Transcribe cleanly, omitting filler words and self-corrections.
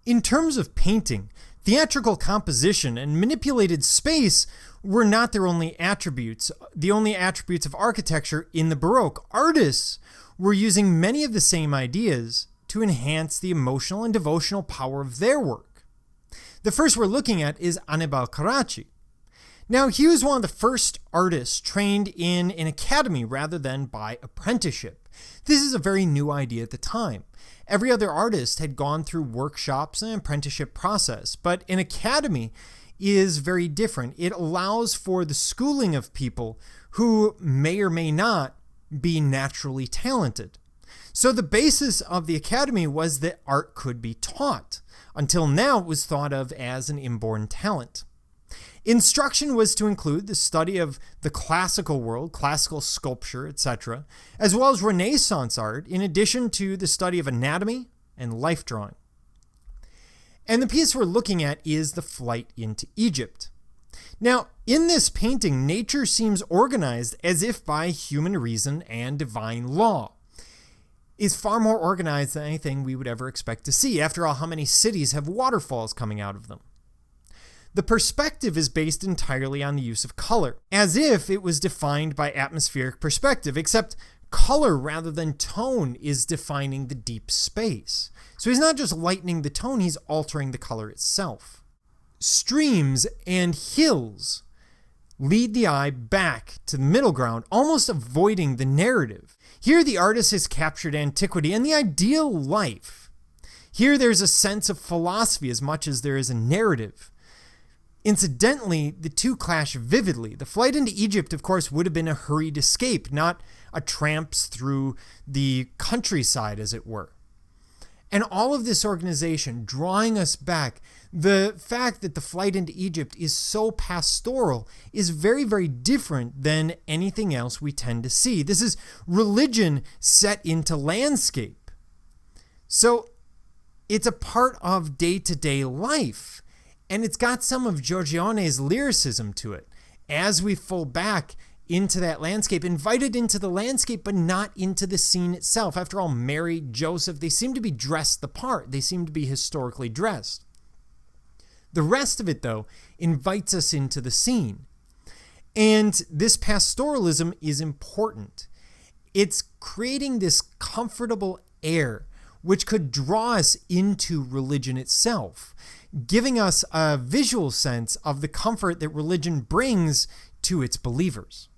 In terms of painting, theatrical composition and manipulated space were not their only attributes, the only attributes of architecture in the Baroque. Artists were using many of the same ideas to enhance the emotional and devotional power of their work. The first we're looking at is Annibale Carracci. Now, he was one of the first artists trained in an academy rather than by apprenticeship. This is a very new idea at the time. Every other artist had gone through workshops and an apprenticeship process, but an academy is very different. It allows for the schooling of people who may or may not be naturally talented. So the basis of the academy was that art could be taught. Until now, it was thought of as an inborn talent. Instruction was to include the study of the classical world, classical sculpture, etc., as well as Renaissance art, in addition to the study of anatomy and life drawing. And the piece we're looking at is the Flight into Egypt. Now, in this painting, nature seems organized as if by human reason and divine law. It's far more organized than anything we would ever expect to see. After all, how many cities have waterfalls coming out of them? The perspective is based entirely on the use of color, as if it was defined by atmospheric perspective, except color rather than tone is defining the deep space. So he's not just lightening the tone, he's altering the color itself. Streams and hills lead the eye back to the middle ground, almost avoiding the narrative. Here the artist has captured antiquity and the ideal life. Here there's a sense of philosophy as much as there is a narrative. Incidentally, the two clash vividly. The flight into Egypt, of course, would have been a hurried escape, not a tramps through the countryside, as it were. And all of this organization drawing us back, the fact that the flight into Egypt is so pastoral is very, very different than anything else we tend to see. This is religion set into landscape. So it's a part of day-to-day life. And it's got some of Giorgione's lyricism to it. As we fall back into that landscape, invited into the landscape, but not into the scene itself. After all, Mary, Joseph, they seem to be dressed the part. They seem to be historically dressed. The rest of it, though, invites us into the scene. And this pastoralism is important. It's creating this comfortable air, which could draw us into religion itself, giving us a visual sense of the comfort that religion brings to its believers.